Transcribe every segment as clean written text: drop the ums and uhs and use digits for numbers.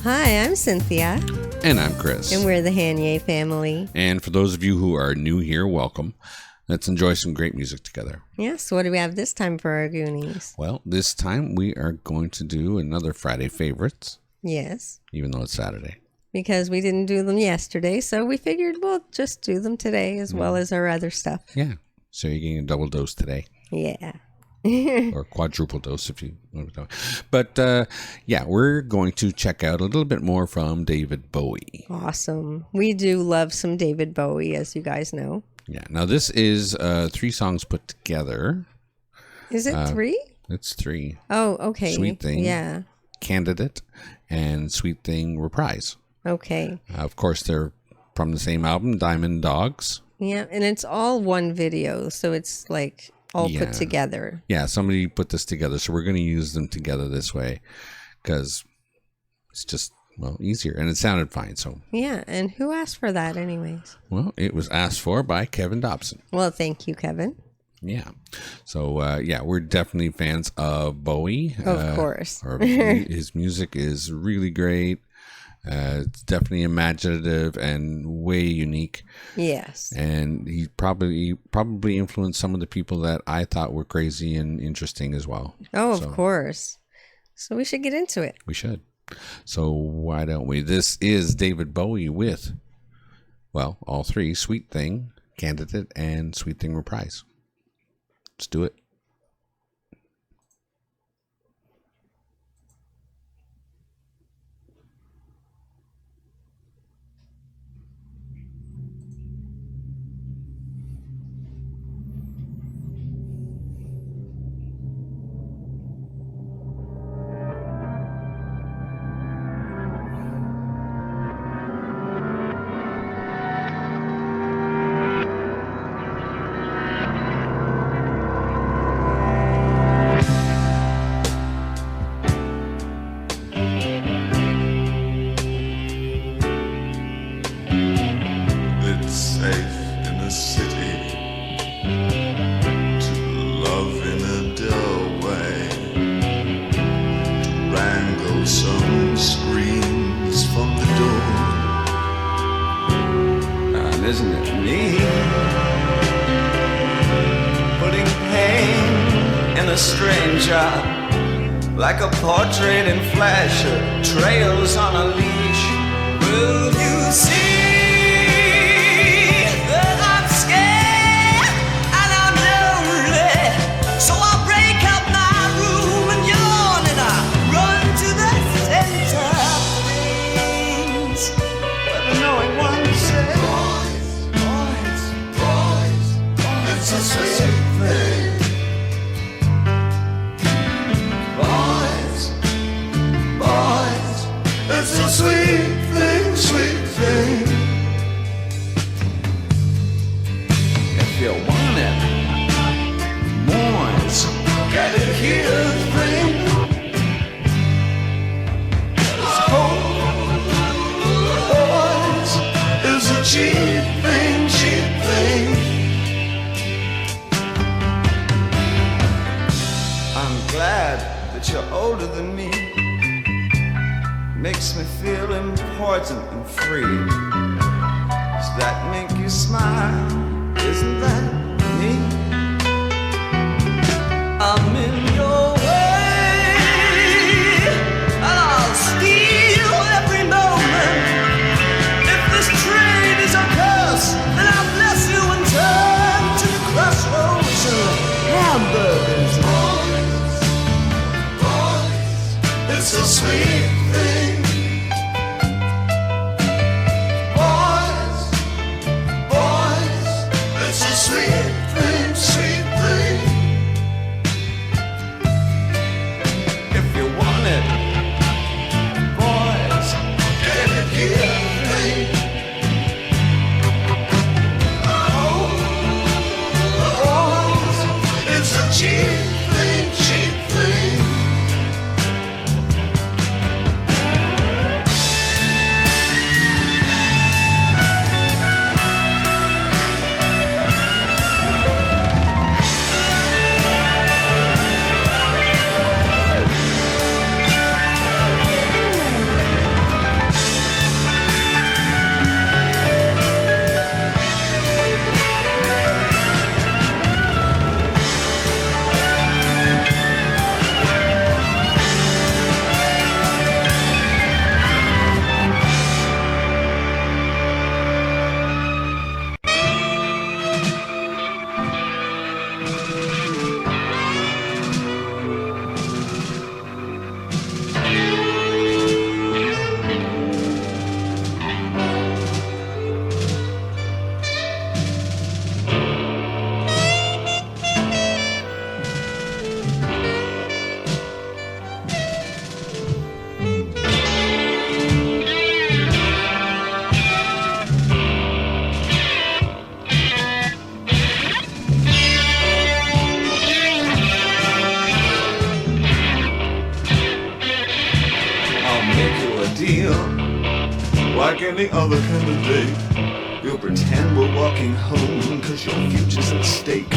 Hi, I'm Cynthia. And I'm Chris. And we're the Hanier family. And for those of you who are new here, welcome. Let's enjoy some great music together. Yes, what do we have this time for our Goonies? Well, this time we are going to do another Friday Favorites. Yes. Even though it's Saturday. Because we didn't do them yesterday, so we figured we'll just do them today as well as our other stuff. Yeah. So you're getting a double dose today. Yeah. Or quadruple dose if you want to know. But yeah, we're going to check out a little bit more from David Bowie. Awesome. We do love some David Bowie, as you guys know. Yeah. Now this is 3 songs put together. Is it 3? It's 3. Oh, okay. Sweet Thing. Yeah. Candidate and Sweet Thing Reprise. Okay. Of course, they're from the same album, Diamond Dogs. Yeah, and it's all one video, so it's like all put together. Yeah, somebody put this together, so we're going to use them together this way because it's just, well, easier, and it sounded fine. So yeah, and who asked for that anyways? Well, it was asked for by Kevin Dobson. Well, thank you, Kevin. Yeah. So, yeah, we're definitely fans of Bowie. Of course. His music is really great. It's definitely imaginative and way unique. Yes. And he probably influenced some of the people that I thought were crazy and interesting as well. Oh, of course. So we should get into it. We should. So why don't we? This is David Bowie with, well, all 3, Sweet Thing, Candidate, and Sweet Thing Reprise. Let's do it. Isn't it me putting pain in a stranger like a portrait in flesh, trails on a leash? Will you see that I'm scared and I'm lonely? So I'll break up my room and yawn and I run to the center of things where the knowing one says, it's a sweet thing. Boys, it's a sweet thing, sweet thing. If you want it, boys, get it here, thing. It's cold, boys, it's a cheap thing, cheap thing. Glad that you're older than me. Makes me feel important and free. Does that make you smile? Isn't that me? I'm in your way and I'll steal every moment. If this trade is a curse, then I'll bless you and turn to the crossroads and hamburgers. It's a sweet thing. Boys, it's a sweet thing, sweet thing. If you want it, boys, get it here, thing. Oh, boys, it's a cheap thing, cheap thing. like any other candidate. You'll pretend we're walking home cause your future's at stake.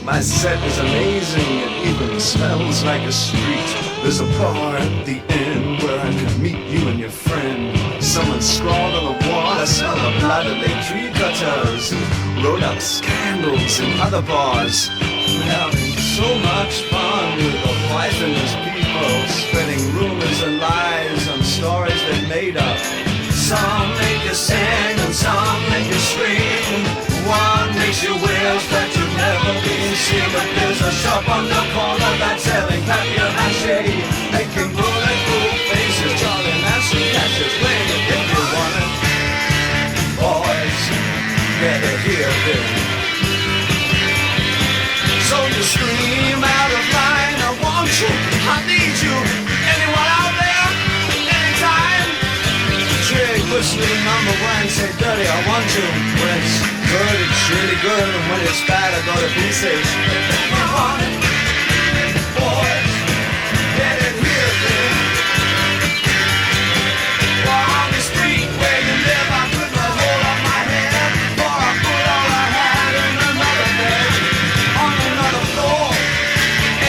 My set is amazing, it even smells like a street. There's a bar at the end where I can meet you and your friend. Someone scrawled on the wall, I smell the blood of late tree cutters who wrote up scandals in other bars. We're having so much fun with the poisonous people, spreading rumors and lies on stories they've made up. Some make you sing and some make you scream. One makes you wish that you've never been seen. But there's a shop on the corner that's selling papier-mâché, making bulletproof faces. Charlie Manson catches playing it if you want it. Boys, better hear this. So you scream out of line, I want you, I need you. Anyone out there? Anytime? Trig, whistling number one, say dirty, I want you. When it's good, it's really good, and when it's bad, I go to pieces. You want it? Boys, get it here, then. Well, on the street where you live, I put my hold on my head, for I put all I had in another bed. On another floor,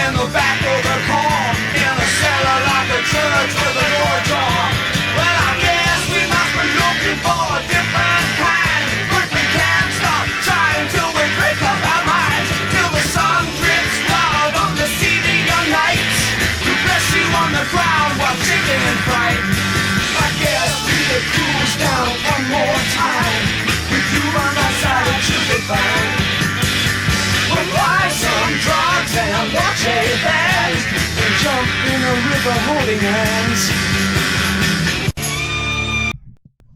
in the back of the car, in a cellar like a church with a door jar. Well, I guess we must be looking for a different kind, but we can't stop trying till we break up our minds, till the sun drips wild on the seething young nights. We bless you on the ground while shaking in fright. I guess we could cruise down one more time. With you on my side, it should be fine. We'll buy some drugs and watch a band and jump in a river holding hands.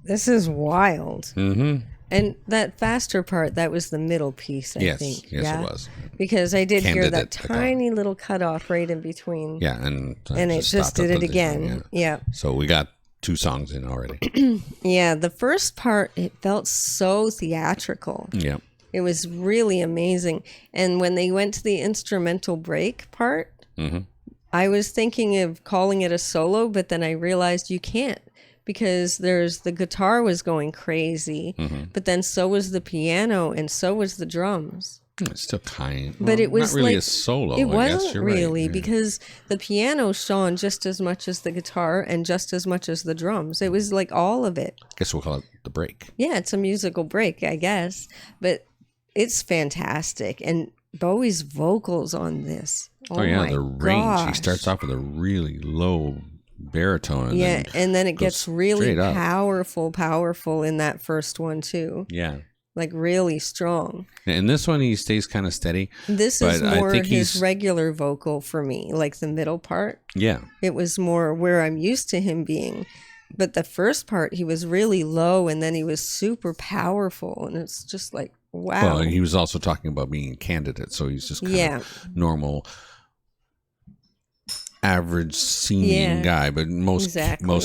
This is wild. Mm-hmm. And that faster part, that was the middle piece, I Yes, think. yes, yeah? it was. Because I did hear Candidate, that I call it. tiny little cutoff right in between. Yeah, and And it just stopped at did it the again. beginning, Yeah. So we got 2 songs in already. Yeah, the first part, it felt so theatrical. Yeah. It was really amazing. And when they went to the instrumental break part, Mm-hmm. I was thinking of calling it a solo, but then I realized you can't, because the guitar was going crazy, Mm-hmm. but then so was the piano and so was the drums. It's still kind. But it was not really like a solo. It I guess wasn't you're really, right. Yeah. because the piano shone just as much as the guitar and just as much as the drums. It was like all of it. I guess we'll call it the break. Yeah, it's a musical break, I guess, but it's fantastic. And Bowie's vocals on this. Oh yeah, my the range. He gosh. starts off with a really low baritone. And then it goes gets really straight up. powerful in that first one too. Yeah. Like really strong. In this one, he stays kind of steady. This But is I more think his he's- regular vocal for me, like the middle part. Yeah. It was more where I'm used to him being. But the first part, he was really low and then he was super powerful. And it's just like, wow. Well, he was also talking about being a candidate, so he's just kind Yeah. of normal, average singing guy. But most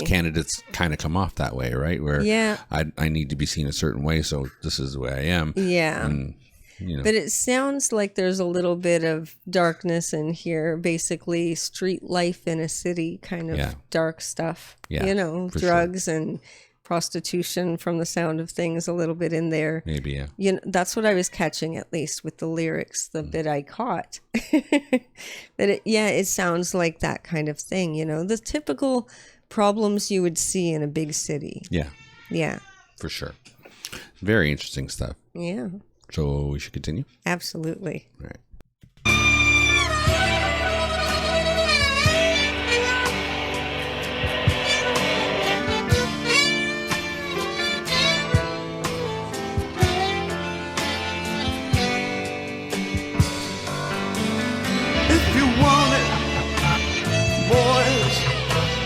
candidates kind of come off that way, right? Where I need to be seen a certain way, so this is the way I am. Yeah. And, you know. But it sounds like there's a little bit of darkness in here, basically street life in a city kind of dark stuff. Yeah, you know, for drugs and prostitution from the sound of things a little bit in there. Maybe, yeah. You know, that's what I was catching, at least with the lyrics, the bit I caught. But it sounds like that kind of thing, you know, the typical problems you would see in a big city. Yeah. Yeah. For sure. Very interesting stuff. Yeah. So we should continue? Absolutely. All right. If you want it, boys,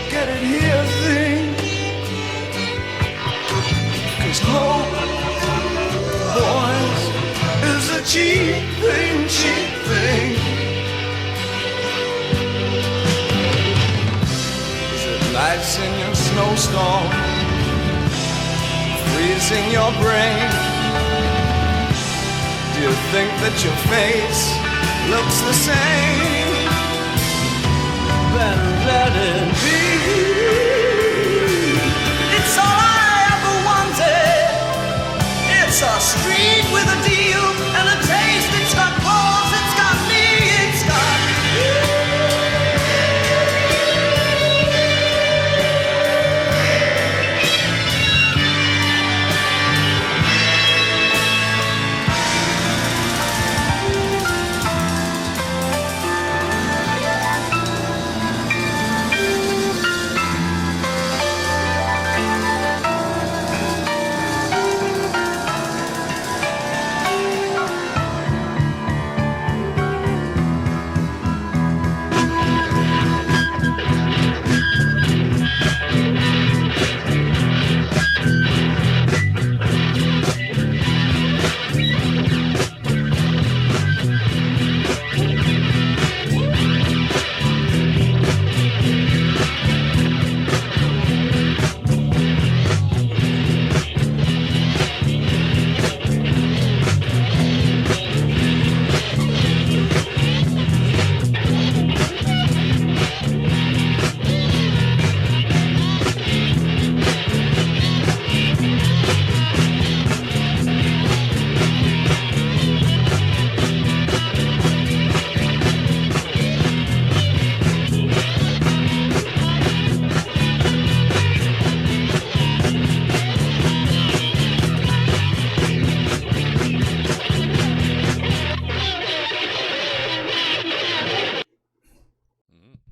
get it here, thing. 'Cause hope, boys, is a cheap thing, cheap thing. Is it lights in your snowstorm, freezing your brain? Do you think that your face looks the same? Then let it be. It's all I ever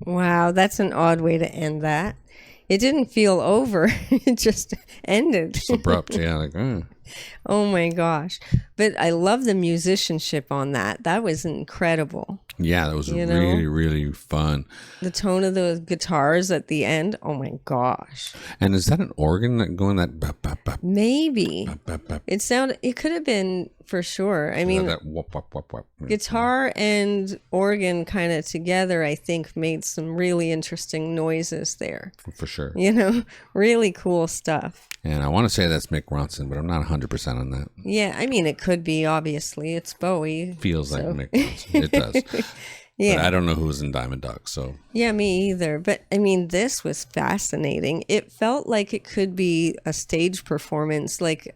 Wow, that's an odd way to end that. It didn't feel over. It just ended. It's abrupt. Yeah, like, Oh my gosh. But I love the musicianship on that. That was incredible. yeah, that was You know? really, really fun. The tone of the guitars at the end. Oh my gosh. And is that an organ that going that? Bap, bap, bap, Maybe. bap, bap? It could have been for sure. I mean, that whoop, whoop, whoop, whoop. guitar and organ kind of together, I think, made some really interesting noises there. For sure. You know, really cool stuff. And I want to say that's Mick Ronson, but I'm not 100% on that. Yeah, I mean, it could be, obviously. It's Bowie. Feels like Mick Ronson. It does. Yeah. But I don't know who was in Diamond Dog, so. Yeah, me either. But I mean, this was fascinating. It felt like it could be a stage performance, like,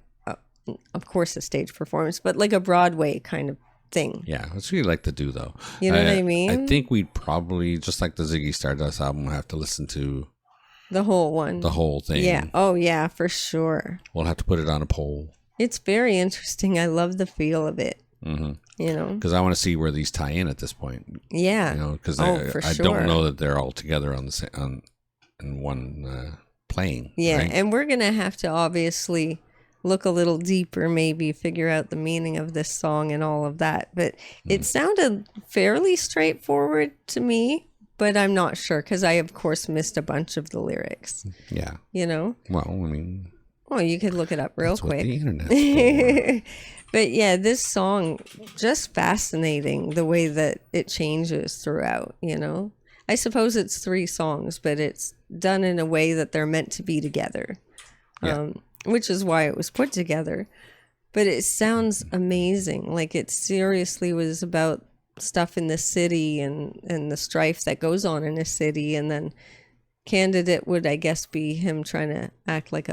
of course, a stage performance, but like a Broadway kind of thing. Yeah, that's what we like to do, though. You know what I mean? I think we'd probably, just like the Ziggy Stardust album, we'll have to listen to The whole one. the whole thing. Yeah. Oh, yeah, for sure. We'll have to put it on a poll. It's very interesting. I love the feel of it. Mm-hmm. You know? Because I want to see where these tie in at this point. Yeah. You know, because for I sure. don't know that they're all together on the in one playing. Yeah, right? and we're going to have to obviously look a little deeper, maybe figure out the meaning of this song and all of that. But it sounded fairly straightforward to me, but I'm not sure because I, of course, missed a bunch of the lyrics, Yeah. you know? Well, I mean, Well, you could look it up real that's what the quick. internet's for. But yeah, this song, just fascinating the way that it changes throughout, you know? I suppose it's 3 songs, but it's done in a way that they're meant to be together, Yeah. which is why it was put together. But it sounds amazing. Like it seriously was about stuff in the city and the strife that goes on in a city. And then Candidate would, I guess, be him trying to act like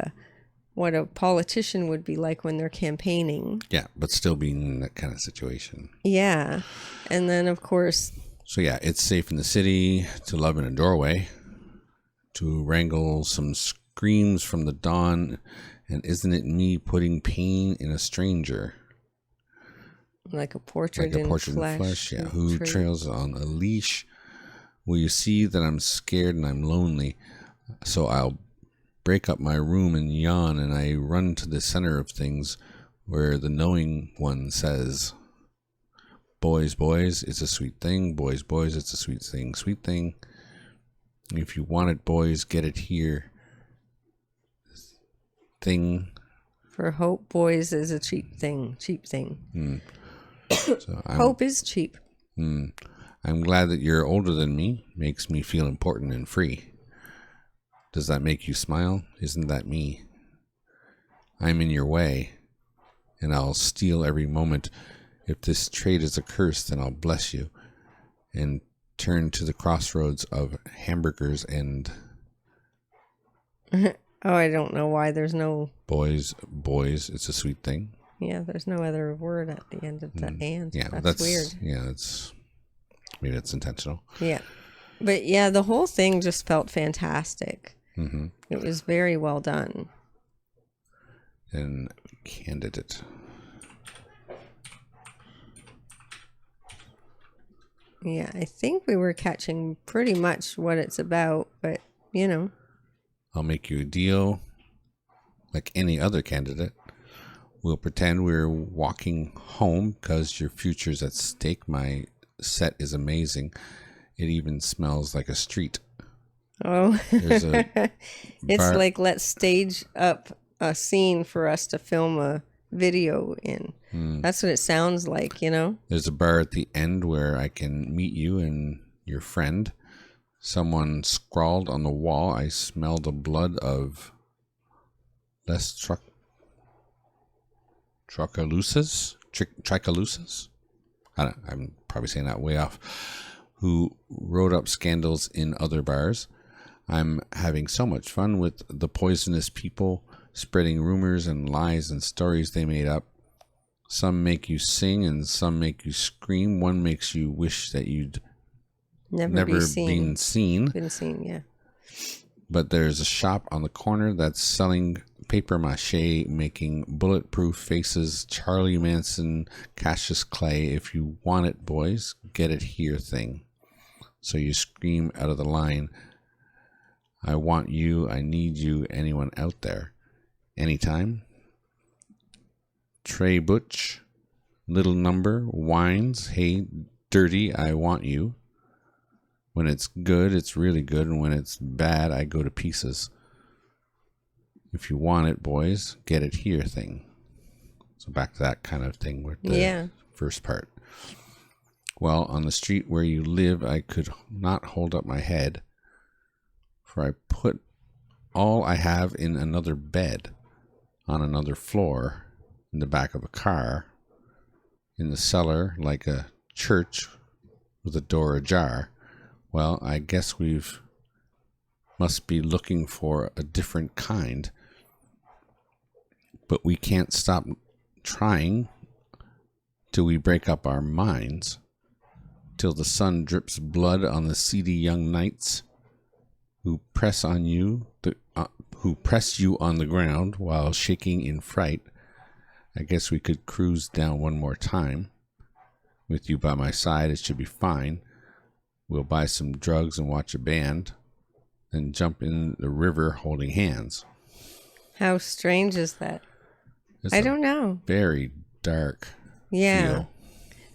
what a politician would be like when they're campaigning. Yeah, but still being in that kind of situation. Yeah. And then, of course, So yeah, it's safe in the city, to love in a doorway, to wrangle some screams from the dawn, and isn't it me putting pain in a stranger? like a portrait, Like a portrait in flesh, yeah. Who trails on a leash? Will you see that I'm scared and I'm lonely? So I'll break up my room and yawn, and I run to the center of things where the knowing one says, boys, boys, it's a sweet thing. Boys, boys, it's a sweet thing. Sweet thing. If you want it, boys, get it here. Thing. For hope, boys, is a cheap thing. Cheap thing. So Hope is cheap. I'm glad that you're older than me. Makes me feel important and free. Does that make you smile? Isn't that me? I'm in your way, and I'll steal every moment. If this trade is a curse, then I'll bless you, and turn to the crossroads of hamburgers and Oh, I don't know why there's no, boys, boys. It's a sweet thing. there's no other word at the end of the and. Yeah, that's weird. Yeah, that's maybe that's intentional. Yeah. But yeah, the whole thing just felt fantastic. Mm-hmm. It was very well done. And Candidate. Yeah, I think we were catching pretty much what it's about, but you know. I'll make you a deal like any other candidate. We'll pretend we're walking home because your future's at stake. My set is amazing. It even smells like a street. Oh, There's a it's bar- like let's stage up a scene for us to film a video in. That's what it sounds like, you know? There's a bar at the end where I can meet you and your friend. Someone scrawled on the wall, I smell the blood of Tricalusas? I'm probably saying that way off. Who wrote up scandals in other bars. I'm having so much fun with the poisonous people spreading rumors and lies and stories they made up. Some make you sing and some make you scream. One makes you wish that you'd never Be seen. been seen. Been seen, yeah. But there's a shop on the corner that's selling paper mache, making bulletproof faces, Charlie Manson, Cassius Clay. If you want it, boys, get it here thing. So you scream out of the line, I want you, I need you, anyone out there, anytime. Trey Butch, Little Number, Wines, Hey Dirty, I Want You. When it's good, it's really good, and when it's bad, I go to pieces. If you want it, boys, get it here thing. So back to that kind of thing with the first part. Well, on the street where you live, I could not hold up my head, for I put all I have in another bed, on another floor, in the back of a car, in the cellar like a church with a door ajar. Well, I guess must be looking for a different kind, but we can't stop trying till we break up our minds, till the sun drips blood on the seedy young knights who press you on the ground while shaking in fright. I guess we could cruise down one more time. With you by my side, it should be fine. We'll buy some drugs and watch a band, then jump in the river holding hands. How strange is that? I don't know. Very dark. Yeah. Feel.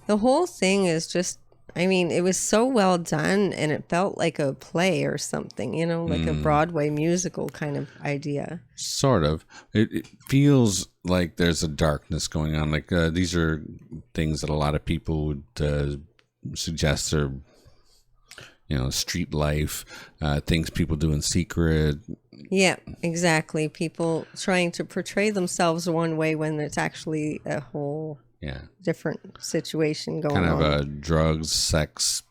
The whole thing is just, I mean, it was so well done, and it felt like a play or something, you know, like a Broadway musical kind of idea. Sort of. It feels like there's a darkness going on. Like these are things that a lot of people would suggest are, you know, street life, things people do in secret. Yeah, exactly. People trying to portray themselves one way when it's actually a whole different situation going on. Kind of a drugs, sex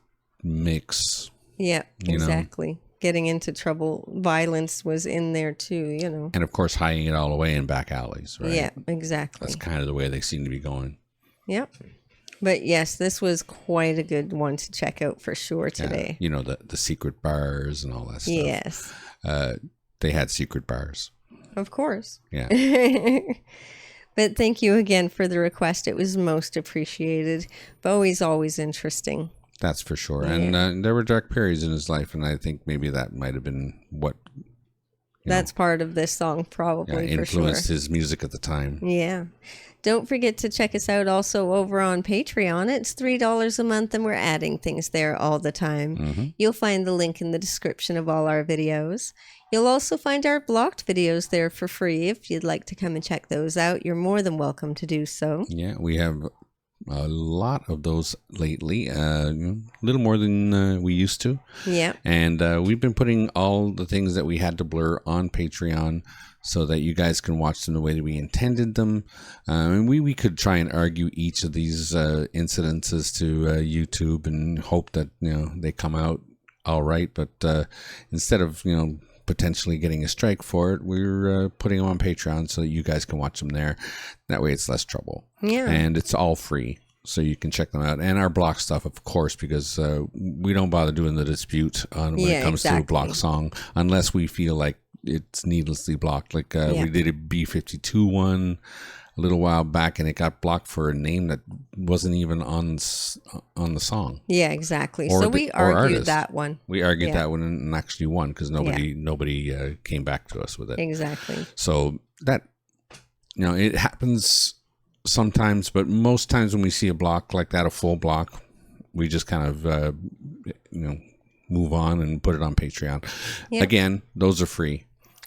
mix. Yeah, exactly. Getting into trouble. Violence was in there too, you know. And of course, hiding it all away in back alleys, right? Yeah, exactly. That's kind of the way they seem to be going. Yep. But yes, this was quite a good one to check out for sure today. Yeah, you know, the secret bars and all that stuff. Yes. They had secret bars. Of course. Yeah. But thank you again for the request. It was most appreciated. Bowie's always interesting. That's for sure. Yeah. And there were dark periods in his life, and I think maybe that might have been what... That's part of this song, probably, for sure. Influenced his music at the time. Yeah. Don't forget to check us out also over on Patreon. It's $3 a month, and we're adding things there all the time. Mm-hmm. You'll find the link in the description of all our videos. You'll also find our blocked videos there for free. If you'd like to come and check those out, you're more than welcome to do so. Yeah, we have a lot of those lately, a little more than we used to. Yeah. And we've been putting all the things that we had to blur on Patreon so that you guys can watch them the way that we intended them. And we could try and argue each of these incidences to YouTube and hope that, you know, they come out all right. But instead of, you know, potentially getting a strike for it, we're putting them on Patreon so that you guys can watch them there. That way it's less trouble. Yeah. And it's all free, so you can check them out. And our block stuff, of course, because we don't bother doing the dispute on when it comes to a block song unless we feel like it's needlessly blocked. Like we did a B-52 one a little while back, and it got blocked for a name that wasn't even on the song. Yeah, exactly. So we argued that one. We argued that one and actually won because nobody came back to us with it. Exactly. So that, you know, it happens sometimes, but most times when we see a block like that, a full block, we just kind of, move on and put it on Patreon. Yep. Again, those are free.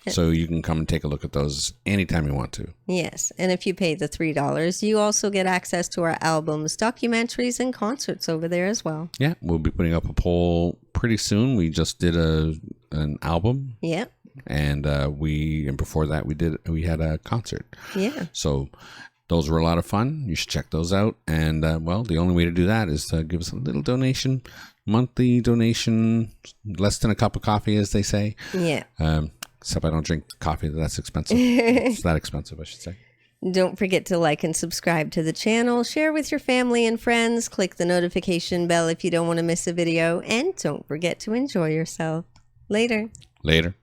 So you can come and take a look at those anytime you want to. Yes. And if you pay the $3, you also get access to our albums, documentaries, and concerts over there as well. Yeah. We'll be putting up a poll pretty soon. We just did an album. Yeah. And before that we had a concert. Yeah. So those were a lot of fun. You should check those out. And the only way to do that is to give us a little donation, monthly donation, less than a cup of coffee, as they say. Yeah. Except I don't drink coffee. That's expensive. It's that expensive, I should say. Don't forget to like and subscribe to the channel. Share with your family and friends. Click the notification bell if you don't want to miss a video. And don't forget to enjoy yourself. Later. Later.